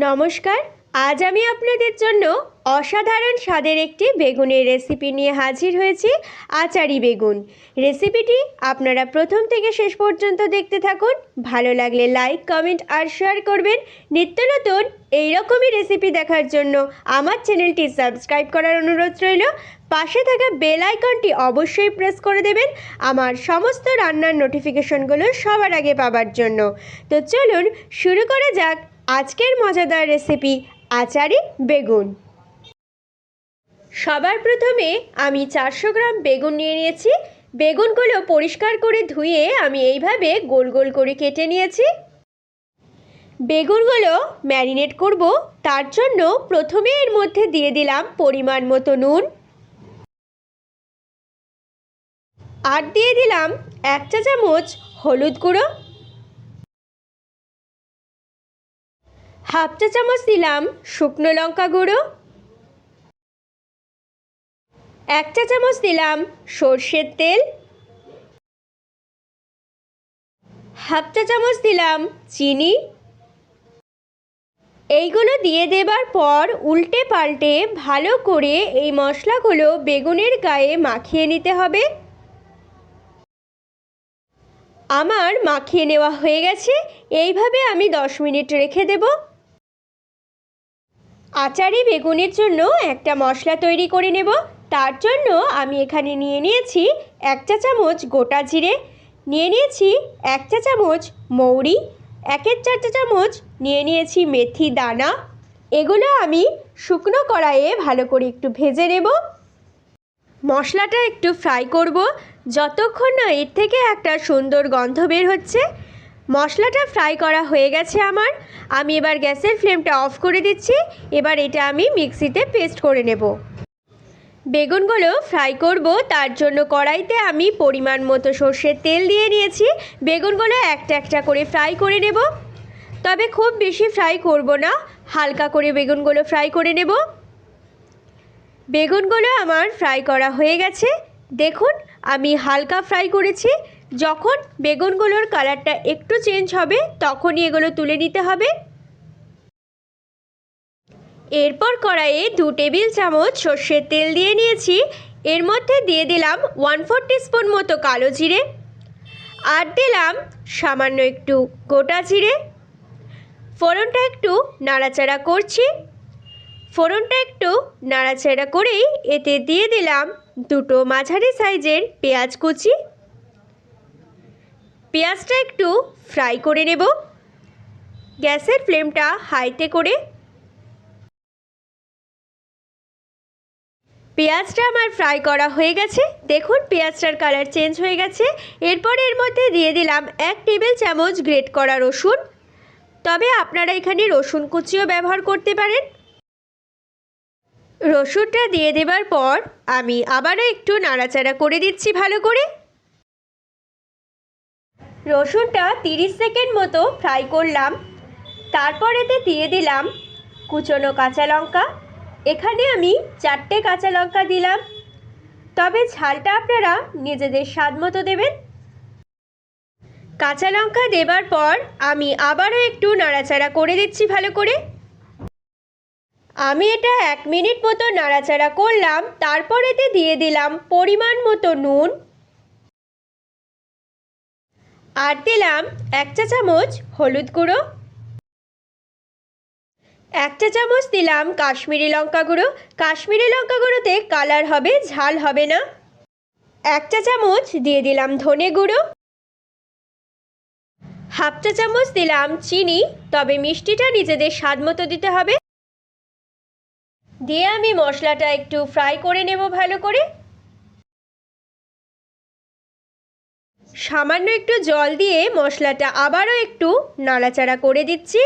নমস্কার। আজ আমি আপনাদের জন্য অসাধারণ স্বাদের একটি বেগুনের রেসিপি নিয়ে হাজির হয়েছি, আচারি বেগুন। রেসিপিটি আপনারা প্রথম থেকে শেষ পর্যন্ত দেখতে থাকুন। ভালো লাগলে লাইক, কমেন্ট আর শেয়ার করবেন। নিত্য নতুন এইরকমই রেসিপি দেখার জন্য আমার চ্যানেলটি সাবস্ক্রাইব করার অনুরোধ রইল। পাশে থাকা বেল আইকনটি অবশ্যই প্রেস করে দেবেন আমার সমস্ত রান্নার নোটিফিকেশনগুলো সবার আগে পাওয়ার জন্য। তো চলুন শুরু করা যাক আজকের মজাদার রেসিপি আচারি বেগুন। সবার প্রথমে আমি 400 গ্রাম বেগুন নিয়ে নিয়েছি। বেগুনগুলো পরিষ্কার করে ধুয়ে আমি এইভাবে গোল গোল করে কেটে নিয়েছি। বেগুনগুলো ম্যারিনেট করব, তার জন্য প্রথমে এর মধ্যে দিয়ে দিলাম পরিমাণ মতো নুন, আর দিয়ে দিলাম 1 চা চামচ হলুদ গুঁড়ো, হাফ চা চামচ দিলাম শুকনো লঙ্কা গুঁড়ো, 1 চা চামচ দিলাম সর্ষের তেল, হাফ চা চামচ দিলাম চিনি। এইগুলো দিয়ে দেবার পর উল্টে পাল্টে ভালো করে এই মশলাগুলো বেগুনের গায়ে মাখিয়ে নিতে হবে। আমার মাখিয়ে নেওয়া হয়ে গেছে। এইভাবে আমি 10 মিনিট রেখে দেব। আচারি বেগুনের জন্য একটা মশলা তৈরি করে নেব। তার জন্য আমি এখানে নিয়ে নিয়েছি 1 চা চামচ গোটা জিরে, নিয়ে নিয়েছি 1 চা চামচ মৌরি, 1/4 চা চামচ নিয়ে নিয়েছি মেথি দানা। এগুলো আমি শুকনো কড়াইয়ে ভালো করে একটু ভেজে নেব। মশলাটা একটু ফ্রাই করব যতক্ষণ না এর থেকে একটা সুন্দর গন্ধ বের হচ্ছে। মশলাটা ফ্রাই করা হয়ে গেছে আমার। আমি এবার গ্যাসের ফ্লেমটা অফ করে দিচ্ছি। এবার এটা আমি মিক্সিতে পেস্ট করে নেব। বেগুনগুলো ফ্রাই করব, তার জন্য কড়াইতে আমি পরিমাণ মতো সর্ষের তেল দিয়ে নিয়েছি। বেগুনগুলো একটা একটা করে ফ্রাই করে নেব, তবে খুব বেশি ফ্রাই করব না, হালকা করে বেগুনগুলো ফ্রাই করে নেব। বেগুনগুলো আমার ফ্রাই করা হয়ে গেছে। দেখুন আমি হালকা ফ্রাই করেছি। যখন বেগুনগুলোর কালারটা একটু চেঞ্জ হবে তখনই এগুলো তুলে নিতে হবে। এরপর কড়াইয়ে 2 টেবিল চামচ সর্ষের তেল দিয়ে নিয়েছি। এর মধ্যে দিয়ে দিলাম 1/4 টিস্পুন মতো কালো জিরে, আর দিলাম সামান্য একটু গোটা জিরে। ফোড়নটা একটু নাড়াচাড়া করছি। ফোড়নটা একটু নাড়াচাড়া করেই এতে দিয়ে দিলাম 2টো মাঝারি সাইজের পেঁয়াজ কুচি। পেঁয়াজটা একটু ফ্রাই করে নেব গ্যাসের ফ্লেমটা হাইতে করে। পেঁয়াজটা আমার ফ্রাই করা হয়ে গেছে। দেখুন পেঁয়াজটার কালার চেঞ্জ হয়ে গেছে। এরপর এর মধ্যে দিয়ে দিলাম 1 টেবিল চামচ গ্রেট করা রসুন, তবে আপনারা এখানে রসুন কুচিও ব্যবহার করতে পারেন। রসুনটা দিয়ে দেবার পর আমি আবারও একটু নাড়াচাড়া করে দিচ্ছি ভালো করে। রসুনটা 30 সেকেন্ড মতো ফ্রাই করলাম। তারপর এতে দিয়ে দিলাম কুচনো কাঁচা লঙ্কা। এখানে আমি 4টে কাঁচা লঙ্কা দিলাম, তবে ঝালটা আপনারা নিজেদের স্বাদ মতো দেবেন। কাঁচা লঙ্কা দেবার পর আমি আবারও একটু নাড়াচাড়া করে দিচ্ছি ভালো করে। আমি এটা 1 মিনিট মতো নাড়াচাড়া করলাম। তারপর এতে দিয়ে দিলাম পরিমাণ মতো নুন, আর দিলাম 1 চা চামচ হলুদ গুঁড়ো, 1 চা চামচ দিলাম কাশ্মীরি লঙ্কা গুঁড়ো। কাশ্মীরি লঙ্কা গুঁড়োতে কালার হবে, ঝাল হবে না। 1 চা চামচ দিয়ে দিলাম ধনে গুঁড়ো, হাফ চা চামচ দিলাম চিনি, তবে মিষ্টিটা নিজেদের স্বাদ মতো দিতে হবে। দিয়ে আমি মশলাটা একটু ফ্রাই করে নেব ভালো করে। সামান্য একটু জল দিয়ে মশলাটা আবারও একটু নাড়াচাড়া করে দিচ্ছি।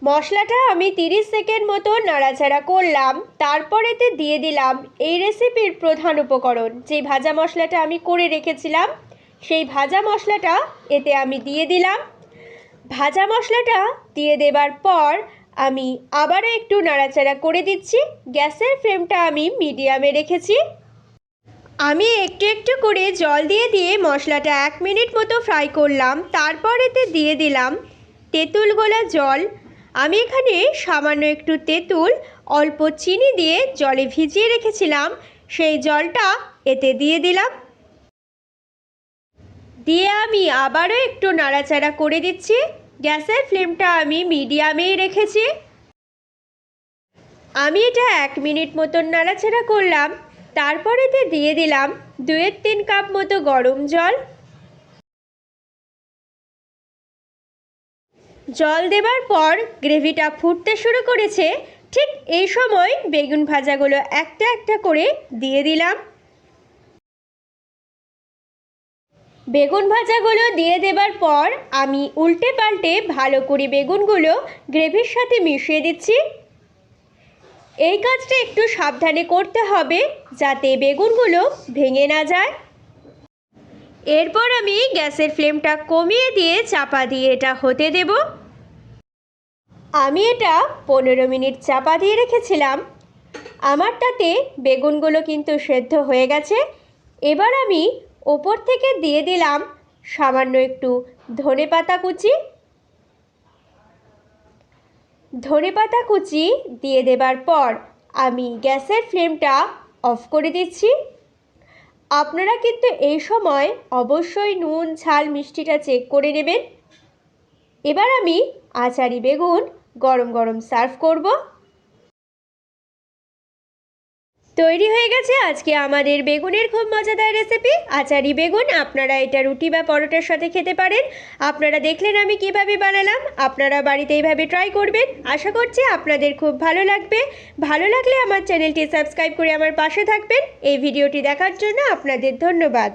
মশলাটা আমি 30 সেকেন্ড মতো নাড়াচাড়া করলাম। তারপর এতে দিয়ে দিলাম এই রেসিপির প্রধান উপকরণ, যে ভাজা মশলাটা আমি করে রেখেছিলাম, সেই ভাজা মশলাটা এতে আমি দিয়ে দিলাম। ভাজা মশলাটা দিয়ে দেবার পর আমি আবারও একটু নাড়াচাড়া করে দিচ্ছি। গ্যাসের ফ্লেমটা আমি মিডিয়ামে রেখেছি। আমি একটু একটু করে জল দিয়ে দিয়ে মশলাটা 1 মিনিট মতো ফ্রাই করলাম। তারপর এতে দিয়ে দিলাম তেঁতুল গোলা জল। আমি এখানে সামান্য একটু তেঁতুল অল্প চিনি দিয়ে জলে ভিজিয়ে রেখেছিলাম, সেই জলটা এতে দিয়ে দিলাম। দিয়ে আমি আবারও একটু নাড়াচাড়া করে দিচ্ছি। গ্যাসের ফ্লেমটা আমি মিডিয়ামেই রেখেছি। আমি এটা 1 মিনিট মতন নাড়াচাড়া করলাম। তারপরে এতে দিয়ে দিলাম 2-3 কাপ মতো গরম জল। জল দেবার পর গ্রেভিটা ফুটতে শুরু করেছে। ঠিক এই সময় বেগুন ভাজাগুলো একটা একটা করে দিয়ে দিলাম। বেগুন ভাজাগুলো দিয়ে দেবার পর আমি উল্টে পাল্টে ভালো করে বেগুনগুলো গ্রেভির সাথে মিশিয়ে দিচ্ছি। এই কাজটা একটু সাবধানে করতে হবে যাতে বেগুনগুলো ভেঙে না যায়। এরপর আমি গ্যাসের ফ্লেমটা কমিয়ে দিয়ে চাপা দিয়ে এটা হতে দেব। আমি এটা 15 মিনিট চাপা দিয়ে রেখেছিলাম। আমারটাতে বেগুনগুলো কিন্তু সেদ্ধ হয়ে গেছে। এবার আমি ওপর থেকে দিয়ে দিলাম সামান্য একটু ধনেপাতা কুচি। ধনেপাতা কুচি দিয়ে দেবার পর আমি গ্যাসের ফ্লেমটা অফ করে দিচ্ছি। আপনারা কিন্তু এই সময় অবশ্যই নুন ঝাল মিষ্টিটা চেক করে নেবেন। এবার আমি আচারি বেগুন গরম গরম সার্ভ করব। তৈরি হয়ে গেছে আজকে আমাদের বেগুনের খুব মজাদার রেসিপি আচারি বেগুন। আপনারা এটা রুটি বা পরোটার সাথে খেতে পারেন। আপনারা দেখলেন আমি কিভাবে বানালাম, আপনারা বাড়িতে এইভাবে ট্রাই করবেন। আশা করছি আপনাদের খুব ভালো লাগবে। ভালো লাগলে আমার চ্যানেলটি সাবস্ক্রাইব করে আমার পাশে থাকবেন। এই ভিডিওটি দেখার জন্য আপনাদের ধন্যবাদ।